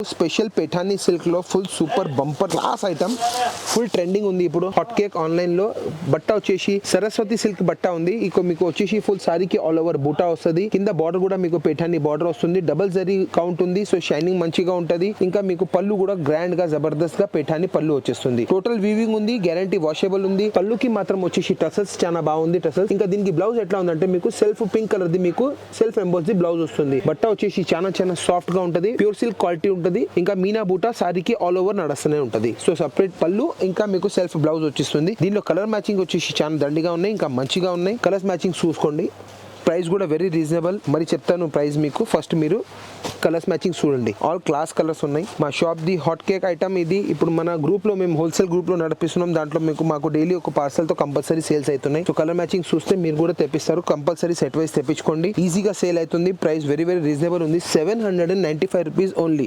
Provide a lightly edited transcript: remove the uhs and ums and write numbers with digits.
Special పేఠానీ silk లో full super bumper class item, full trending ఉంది ఇప్పుడు హాట్ కేక్ ఆన్లైన్ లో. బట్ట వచ్చేసి సరస్వతి సిల్క్ బట్ట ఉంది. ఇక మీకు వచ్చేసి ఫుల్ సారీకి ఆల్ ఓవర్ బూటా వస్తుంది. కింద బార్డర్ కూడా మీకు పేఠానీ బార్డర్ వస్తుంది. డబుల్ జరీ కౌంట్ ఉంది. సో షైనింగ్ మంచిగా ఉంటది. ఇంకా మీకు పళ్ళు కూడా గ్రాండ్ గా జబర్దస్త్ గా పేఠానీ పళ్ళు వచ్చేస్తుంది. టోటల్ వీవింగ్ ఉంది, గ్యారంటీ వాషబుల్ ఉంది. పళ్ళుకి మాత్రం వచ్చేసి టసల్స్ చాలా బాగుంది టసల్స్. ఇంకా దీనికి బ్లౌజ్ ఎట్లా ఉందంటే మీకు సెల్ఫ్ పింక్ కలర్ ది మీకు సెల్ఫ్ ఎంబోస్ ది బ్లౌజ్ వస్తుంది. బట్ట వచ్చేసి చాలా చాలా సాఫ్ట్ గా ఉంటది. ప్యూర్ సిల్క్ క్వాలిటీ ఉంటది. ఇంకా మీనా బూటా సారీకి ఆల్ ఓవర్ నడుస్తూనే ఉంటది. సో సెపరేట్ పళ్ళు ఇంకా మీకు సెల్ఫ్ బ్లౌజ్ వచ్చేస్తుంది. దీనిలో కలర్ మ్యాచింగ్ వచ్చేసి చాలా దండిగా ఉన్నాయి, ఇంకా మంచిగా ఉన్నాయి. కలర్స్ మ్యాచింగ్ చూసుకోండి. ప్రైస్ కూడా వెరీ రీజనబుల్. మరి చెప్తాను ప్రైస్ మీకు. ఫస్ట్ మీరు కలర్స్ మ్యాచింగ్ చూడండి. ఆల్ క్లాస్ కలర్స్ ఉన్నాయి. మా shop the hot cake item ఇది. ఇప్పుడు మన గ్రూప్ లో మేము హోల్సేల్ గ్రూప్ లో నడిపిస్తున్నాం. దాంట్లో మీకు మాకు డైలీ ఒక పార్సల్ తో కంపల్సరీ సేల్స్ అవుతున్నాయి. సో కలర్ మ్యాచింగ్ చూస్తే మీరు కూడా తెప్పిస్తారు. కంపల్సరీ సెట్ వైస్ తెప్పించుకోండి. ఈజీగా సేల్ అవుతుంది. ప్రైస్ వెరీ వెరీ రీజనబుల్ ఉంది. 795 రూపీస్ ఓన్లీ.